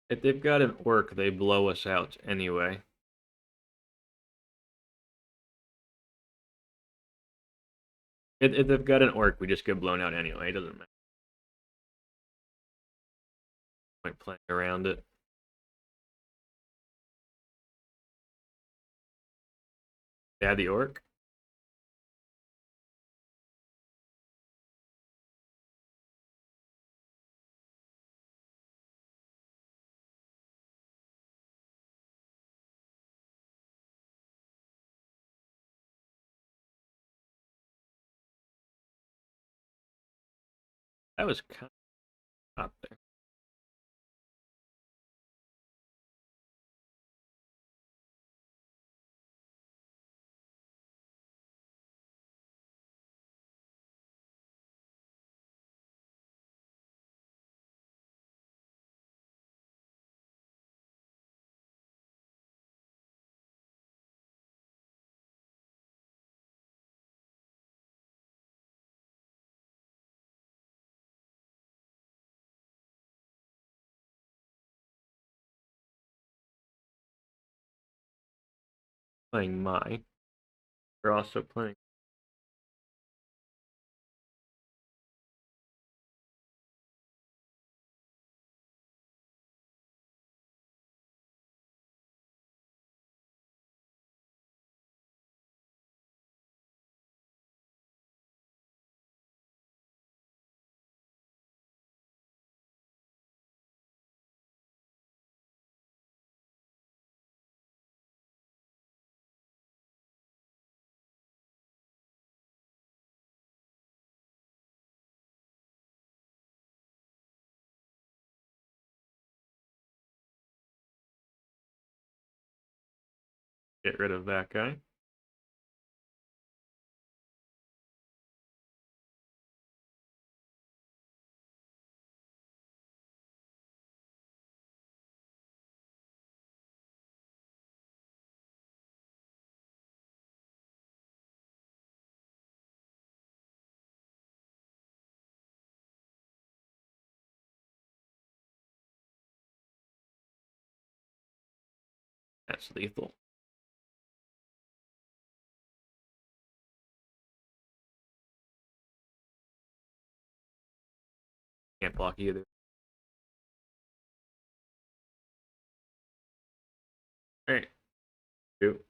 If they've got an orc, they blow us out anyway. If they've got an orc, we just get blown out anyway. It doesn't matter. Like playing around it. Yeah, the orc. That was kind of up there. Playing my. We're also playing. Get rid of that guy. That's lethal. Can't block either. Alright. Two.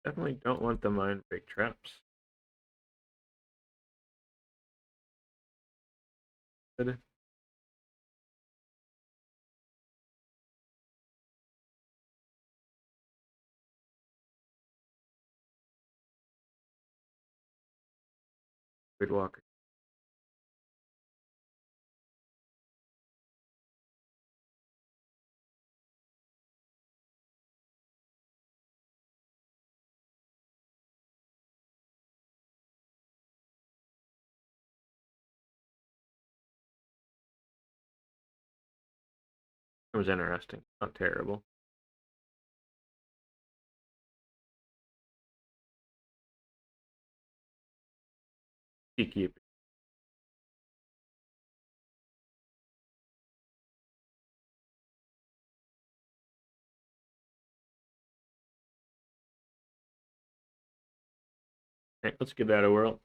Definitely don't want the Mindbreak Traps. Good. Voidwalker. It was interesting. Not terrible. Keep. Alright, let's give that a whirl.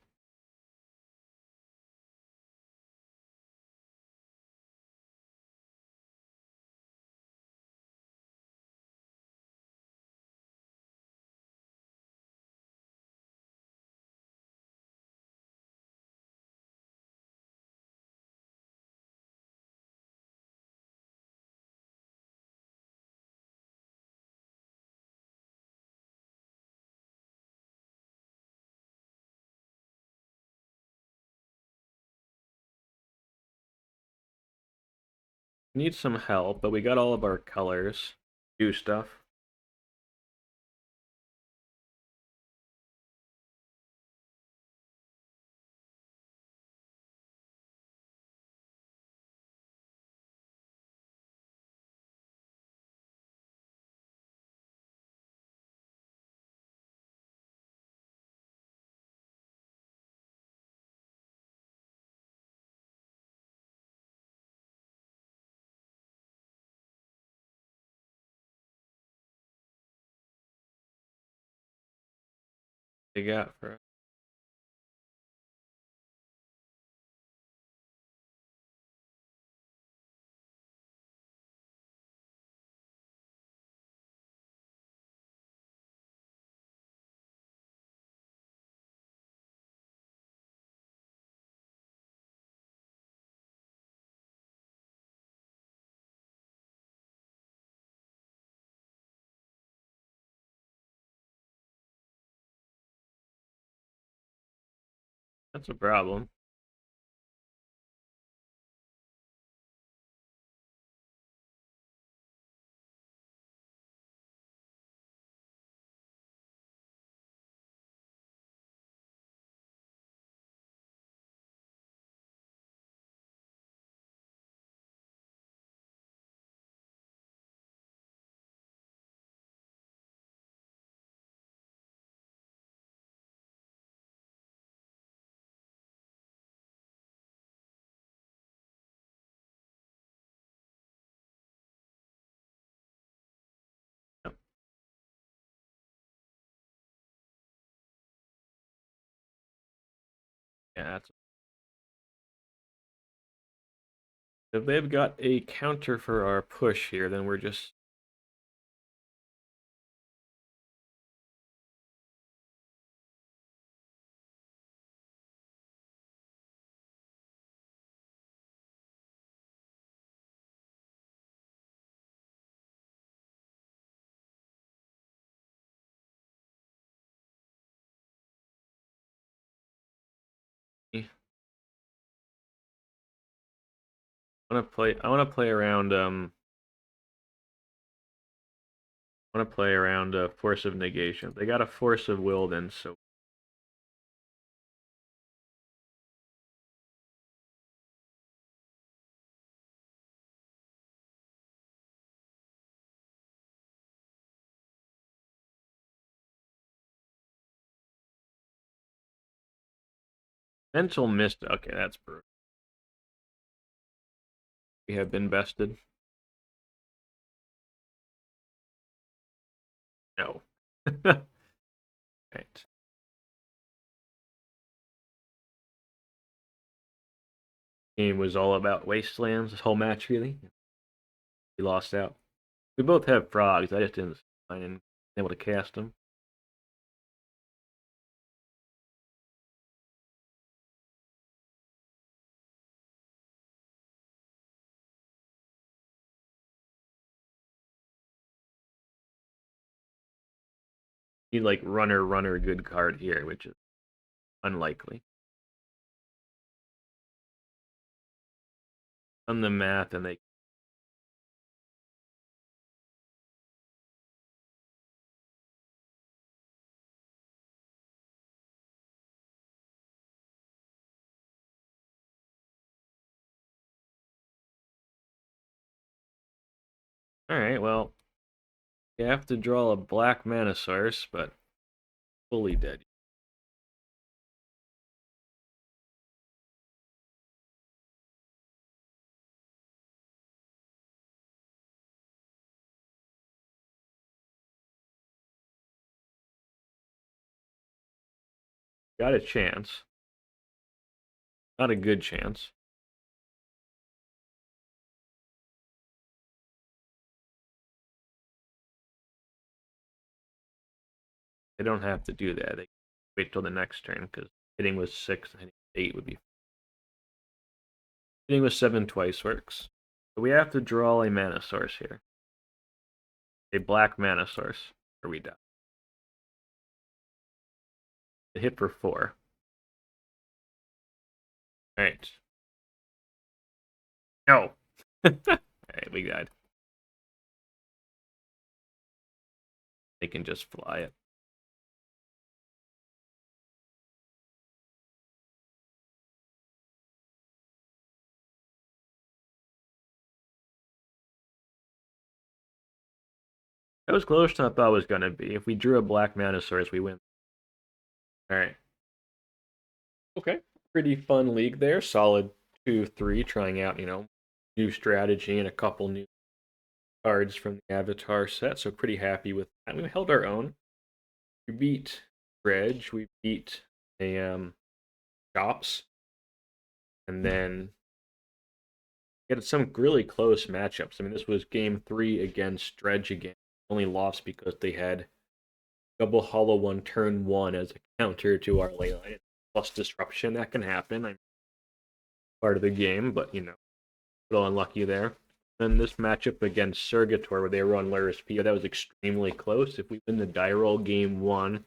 Need some help, but we got all of our colors. Do stuff. They got for that's a problem. Yep. Yeah, that's. If they've got a counter for our push here, then we're just. I want to play. I want to play around. I want to play around Force of Negation. They got a Force of Will, then so. Mental Misstep. Okay, that's brutal. We have been bested. No. Right. Game was all about Wastelands. This whole match, really. We lost out. We both have frogs. I just didn't find able to cast them. Need like runner good card here, which is unlikely. On the math, and they. All right, well, you have to draw a black mana source, but fully dead. Got a chance. Not a good chance. They don't have to do that. They wait till the next turn because hitting with 6 and hitting 8 would be. Hitting with 7 twice works. So we have to draw a mana source here. A black mana source, or we die. The hit for 4. Alright. No. we died. They can just fly it. That was closer than I thought it was gonna be. If we drew a black Manosaurus, we win. Alright. Okay. Pretty fun league there. Solid 2-3, trying out, new strategy and a couple new cards from the Avatar set. So pretty happy with that. We held our own. We beat Dredge. We beat a Chops. And then we had some really close matchups. I mean, this was game 3 against Dredge again. Only lost because they had double hollow one turn 1 as a counter to our Leyline. Plus disruption, that can happen. I'm part of the game, but a little unlucky there. Then this matchup against Surgator, where they were on Lurrus PO, that was extremely close. If we win the die roll game 1,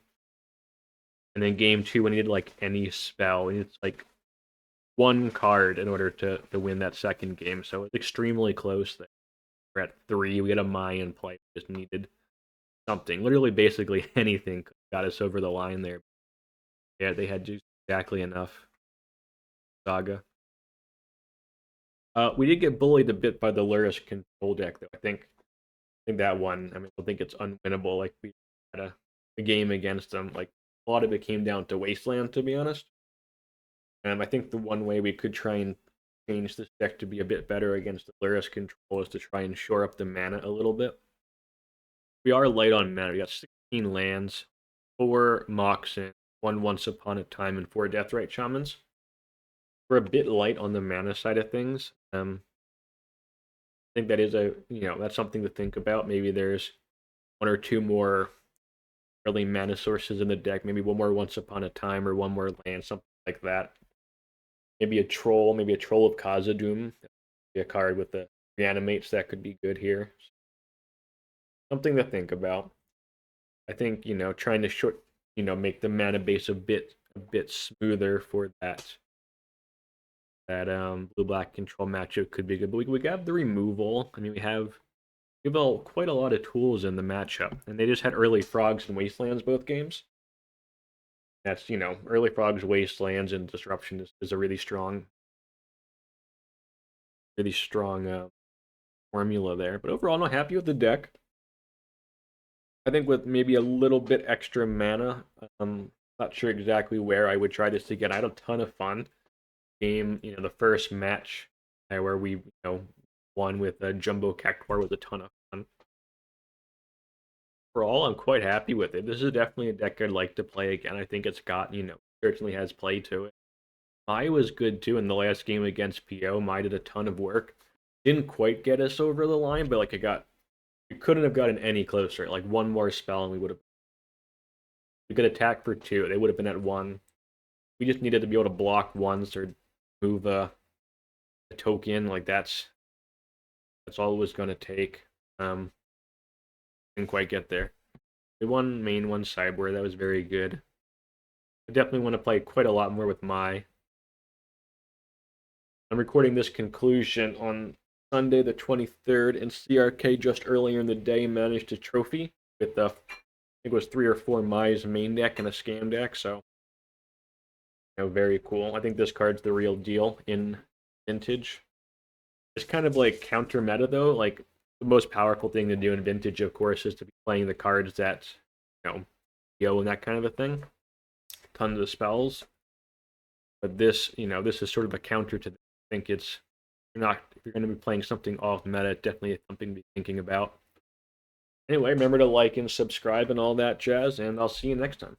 and then game 2, we needed like any spell, it's like one card in order to win that second game. So it's extremely close there. We're at 3. We had a Mayan play. Just needed something. Literally, basically anything got us over the line there. Yeah, they had just exactly enough. Saga. We did get bullied a bit by the Lurrus Control deck, though. I think that one. I mean, I think it's unwinnable. Like we had a game against them. Like a lot of it came down to Wasteland, to be honest. I think the one way we could try and change this deck to be a bit better against the Lurrus Control is to try and shore up the mana a little bit. We are light on mana. We got 16 lands, 4 Moxen, 1 Once Upon a Time, and 4 Deathrite Shamans. We're a bit light on the mana side of things. I think that is that's something to think about. Maybe there's 1 or 2 more early mana sources in the deck. Maybe 1 more Once Upon a Time or 1 more land, something like that. Maybe a Troll of Khazad-dûm. Be a card with the Reanimates that could be good here. Something to think about. I think, trying to make the mana base a bit smoother for that blue-black control matchup could be good. But we got the removal. I mean, we have quite a lot of tools in the matchup. And they just had early Frogs and Wastelands both games. That's, early Frogs, Wastelands, and Disruption is a really strong formula there. But overall, I'm not happy with the deck. I think with maybe a little bit extra mana, not sure exactly where I would try this again. I had a ton of fun. Game, the first match where we, won with Jumbo Cactuar was a ton of fun. Overall, I'm quite happy with it. This is definitely a deck I'd like to play again. I think it's got, certainly has play to it. Mai was good too in the last game against PO. Mai did a ton of work. Didn't quite get us over the line, but we couldn't have gotten any closer. Like 1 more spell and we could attack for 2. They would have been at 1. We just needed to be able to block once or move a token. Like that's all it was going to take. Didn't quite get there. We won main, 1 sideboard. That was very good. I definitely want to play quite a lot more with Mai. I'm recording this conclusion on Sunday the 23rd, and CRK just earlier in the day managed a trophy with I think it was 3 or 4 Mai's main deck and a scam deck, so very cool. I think this card's the real deal in Vintage. It's kind of like counter meta though. Like the most powerful thing to do in Vintage, of course, is to be playing the cards that PO and that kind of a thing. Tons of spells. But this, this is sort of a counter to. I think if you're going to be playing something off meta, definitely something to be thinking about. Anyway, remember to like and subscribe and all that jazz, and I'll see you next time.